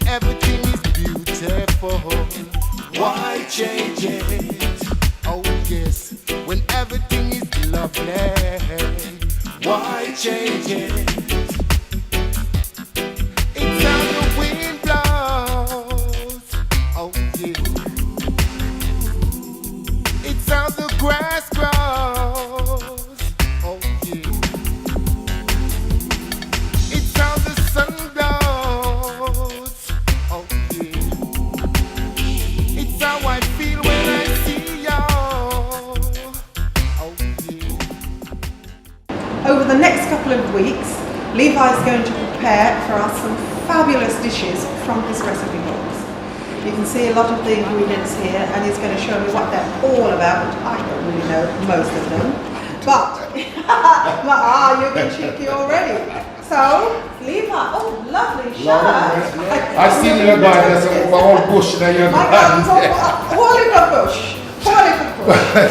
everything is beautiful, why change it? Oh yes, when everything is lovely, why change it? It's how the wind blows, oh yeah. It's how the grass grows, oh yeah. It's how the sun glows, oh yeah. It's how I feel when I see y'all, oh yeah. Over the next couple of weeks, Levi is going to prepare for us some fabulous dishes from his recipe books. You can see a lot of the ingredients here, and he's going to show me what they're all about. I don't really know most of them, but you've been cheeky already. So, Levi, oh, lovely shirt. I see you guys, there's a whole bush in your My God, Quality bush.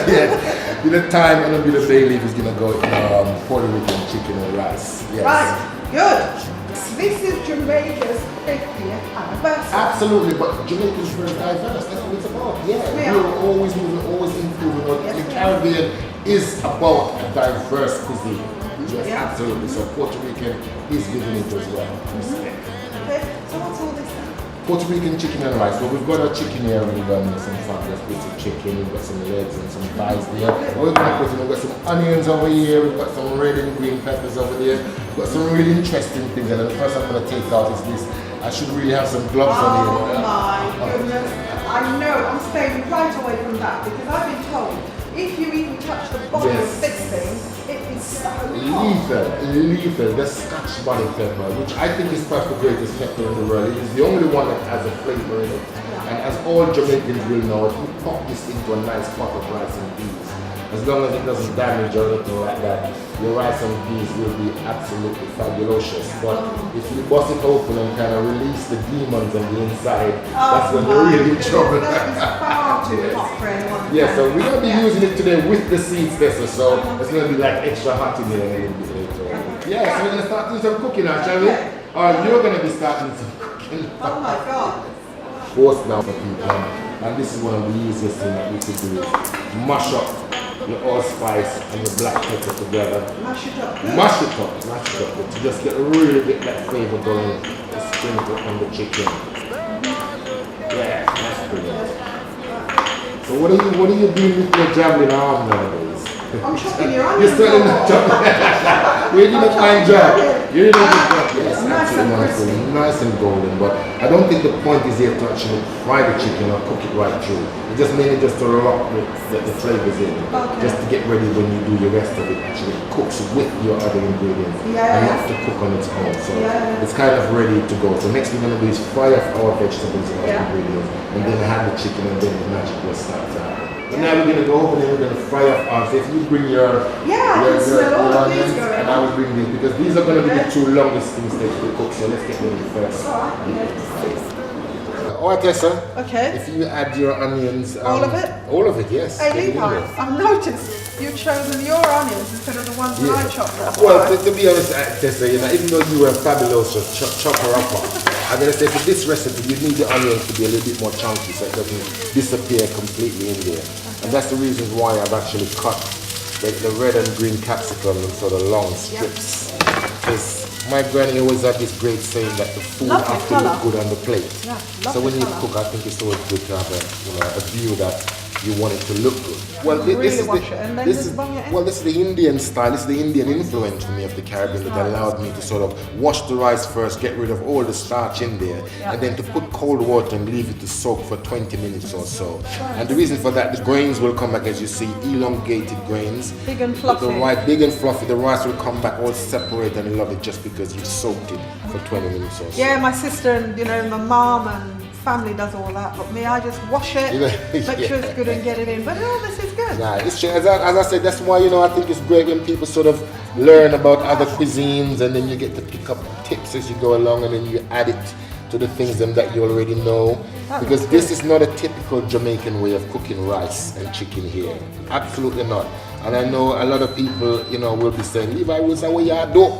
Yeah, with the thyme and a bit of bay leaf is going to go in Puerto Rican chicken and rice. Yes. Right, good. This is Jamaica's 50th anniversary. Absolutely, but Jamaica is very diverse. That's what it's about. Yeah, we're always moving, always improving. Yes, the Caribbean is about a diverse cuisine. Yes, absolutely. So Puerto Rican is giving it as well. Okay, so what's all this then? Puerto Rican chicken and rice. Well, we've got a chicken here. We've got some fabulous bits of chicken. We've got some legs and some thighs there. We've got some onions over here. We've got some red and green peppers over there. We've got some really interesting things. And the first I'm going to take out is this. I should really have some gloves on here. Oh my goodness. I know, I'm staying right away from that because I've been told if you even touch the bottom of this thing, it is so hot. Lethal, the Scotch bonnet pepper, which I think is perhaps the greatest pepper in the world. It is the only one that has a flavor in it. And as all Jamaicans will know, if you pop this into a nice pot of rice and peas, as long as it doesn't damage or anything like that, your rice and peas will be absolutely fabulous. But if you bust it open and kind of release the demons on the inside, that's when you're really in trouble. That is far too hot for anyone. Yeah, so we're going to be using it today with the seeds there, so it's going to be like extra hot in there a little bit later. Yeah, so we're going to start doing some cooking now, shall we? Or you're going to be starting some cooking. Oh my God. Force now for people. And this is one of the easiest things that we could do is mash up your allspice and your black pepper together. Mash it up. Mash it up, but to just really get that flavor going, just sprinkle on the chicken. Yeah, that's brilliant. So what are you doing with your javelin arm nowadays? I'm chopping your onions. You're still in the job. You're doing a fine job. You're doing a good job. Yes, absolutely nice and golden. But I don't think the point is here to actually fry the chicken or cook it right through. It's just mainly just to lock the flavors in. Just to get ready when you do the rest of it. Actually cooks with your other ingredients. And not to cook on its own. So it's kind of ready to go. So next we're going to do is fry off our vegetables and our ingredients. And then have the chicken and then the magic will start to happen. And now we're going to go over and we're going to fry off ours. If you bring your onions and I will bring these because these are going to be the two longest things to cook. So let's get ready first. Alright, Tessa. Okay. If you add your onions. All of it? All of it, yes. Hey Levi, I've noticed you've chosen your onions instead of the ones that I chopped up. Well, to be honest, Tessa, you know, even though you were fabulous chopper upper, I'm going to say for this recipe, you need the onions to be a little bit more chunky so it doesn't disappear completely in there. And that's the reason why I've actually cut the red and green capsicum in sort of long strips. Because my granny always had this great saying that the food has to look good on the plate. Yeah, so when you cook, I think it's always good to have a view that you want it to look good. Well, this is the Indian style. This is the Indian influence for me of the Caribbean that allowed me to sort of wash the rice first, get rid of all the starch in there, and then to put cold water and leave it to soak for 20 minutes or so. And the reason for that, the grains will come back as you see, elongated grains. Big and fluffy. Big and fluffy. The rice will come back all separate and lovely just because you soaked it for 20 minutes or so. Yeah, my sister and my mom and family does all that, but me, I just wash it, make sure it's good and get it in. But this is good. Nah, it's true. As I said, that's why I think it's great when people sort of learn about other cuisines and then you get to pick up tips as you go along and then you add it to the things that you already know. Because this is not a typical Jamaican way of cooking rice and chicken here. Absolutely not. And I know a lot of people, will be saying, Levi, what's that way you do?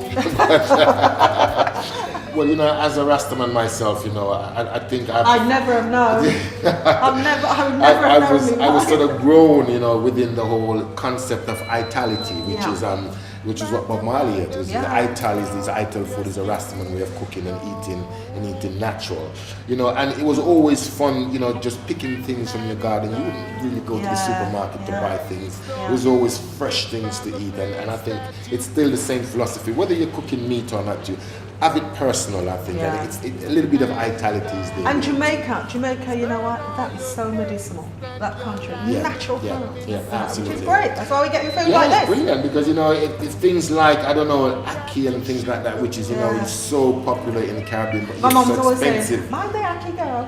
Well, you know, as a Rastaman myself, you know, I think I'd never have known. I would never have known. I was sort of grown, you know, within the whole concept of itality, which is what Bob Marley is. The ital is this ital food is a Rastaman way of cooking and eating natural, you know. And it was always fun, you know, just picking things from your garden. You wouldn't really go to the supermarket to buy things. It was always fresh things to eat, and I think it's still the same philosophy. Whether you're cooking meat or not, you have it personal, I think. And it's a little bit of itality is there. And Jamaica, you know what? That is so medicinal. That country, natural food. Yeah, absolutely. Which is great. That's why we get food like this. It's brilliant because, you know, it's things like, I don't know, ackee and things like that, which is, you know, it's so popular in the Caribbean, but my mom's so always expensive. saying, mind the ackee girl.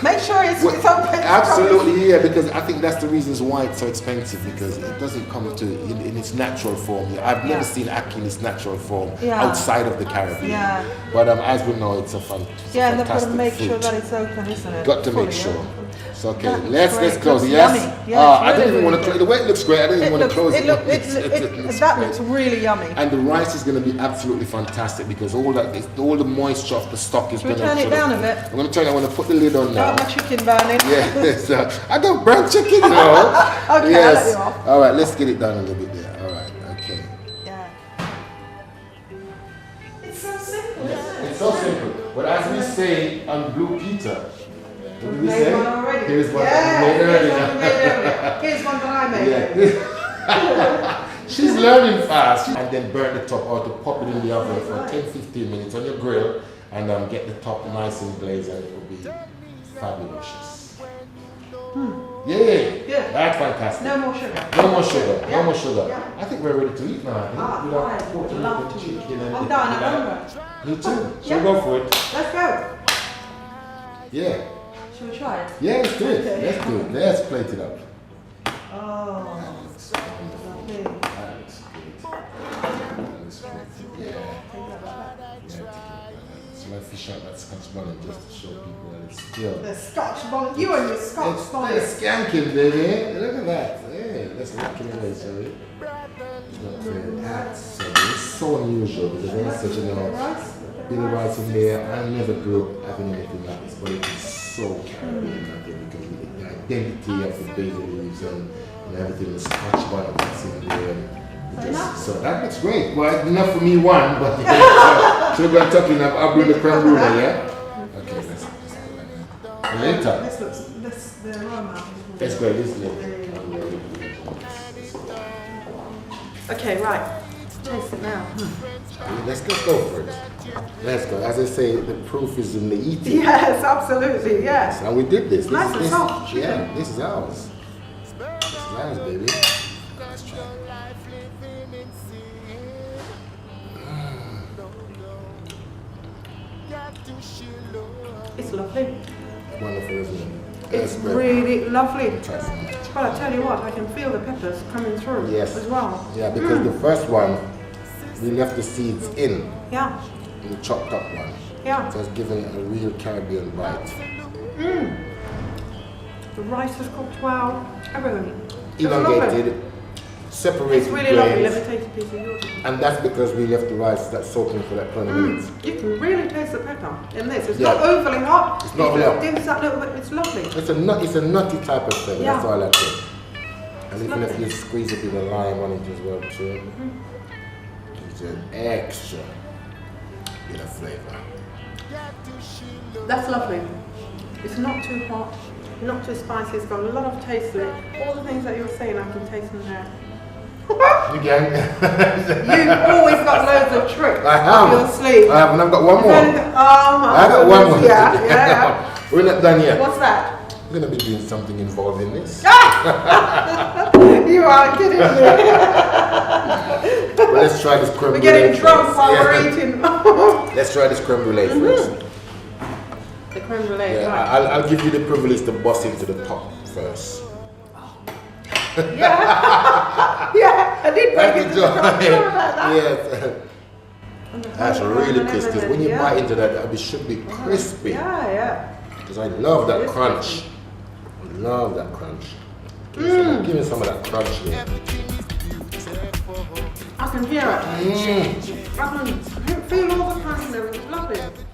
Make sure it's open. Absolutely, yeah, because I think that's the reasons why it's so expensive, because it doesn't come to in its natural form. I've never seen ackee in its natural form outside of the Caribbean. Yeah. But as we know, it's a fantastic and they've got to make fruit. sure that it's open, isn't it? Got to make sure. So okay, let's close it. Yes. I didn't even want to close. The way it looks great. I didn't even want to close it. That looks really yummy. And the rice is going to be absolutely fantastic because all the moisture of the stock is going to turn it down a bit. I'm going to turn it. I'm going to put the lid on now. Got my chicken burning. Yes, I don't burn chicken, you know. Okay, yes. I'll let you off. All right, let's get it done a little bit there. All right, okay. Yeah. It's so simple, isn't it? It's so simple. But as we say on Blue Peter, what do we made say? one already. Here's one that we made earlier. Here's one that I made. She's learning fast. And then burn the top out to pop it in the oven for 10-15 minutes on your grill and get the top nice and glazed, and it will be fabulous. Yeah. That's fantastic. No more sugar. No more sugar. No more sugar. Yeah. I think we're ready to eat now. I would love to eat. I'm done. I'm hungry. Me too. So go for it. Let's go. Yeah. Shall we try it? Yeah, let's do it. Okay. Let's do it. Let's plate it up. Oh. That looks wonderful. That looks good. That looks good. Yeah. So I fish out that Scotch bonnet just to show people that it's still. The Scotch bonnet. You and your Scotch bonnet. It's skanking, baby. Look at that. Hey, let's look it away, shall we? It's so unusual because there's such a bit of rice in there. I never grew up having anything like this, but it is so Caribbean, I think, because the identity of the basil leaves and everything, the Scotch bonnet that's in there. So that looks great. Well, enough for me, one, but so we're going to talk in. I'll bring the creme brulee, yeah? Okay, let's go like that. Later. The aroma. It's great, isn't it? Okay, right. Taste it now. Let's go for it. Let's go. As I say, the proof is in the eating. Yes, absolutely, yes. And we did this. Nice and soft. Yeah, this is ours. This is ours, baby. Let's try it. It's lovely. Wonderful, isn't it? It's really lovely. Try some. Well, I tell you what, I can feel the peppers coming through as well. Yeah, because the first one, we left the seeds in. Yeah. The chopped up one. Yeah. So it's giving it a real Caribbean bite. The rice is cooked well. Everything. Elongated, separated It's really lovely. grains. Let me taste a piece of yours. And that's because we left the rice that's soaking for that 20 minutes. You can really taste the pepper in this. It's Yeah. not overly hot. It's not overly hot. It gives that little bit. It's lovely. It's a nutty type of flavor, Yeah. that's all I think. And even if lovely. you squeeze a bit of lime on it as well too, gives you an extra bit of flavor. That's lovely. It's not too hot, not too spicy. It's got a lot of taste to it. All the things that you were saying, I can taste them there. Again? You've always got loads of tricks I have. up your sleeve. I have, and I've got one more. I got one more. Yeah. We're not done yet. What's that? We're going to be doing something involving this. You are kidding me. Well, let's try this creme brulee. We're getting drunk first. while Yeah. we're eating. Let's try this creme brulee first. The creme brulee, Yeah, right. I'll give you the privilege to bust into the top first. Yeah, I did make it to the top. Sorry about that. Yes. That's really crisp, because when you bite into that, it should be crispy. Yeah. Because I love that It is crunch. I love that crunch. Give me some of that crunch here. I can hear it. I can feel all the passion there. It's lovely.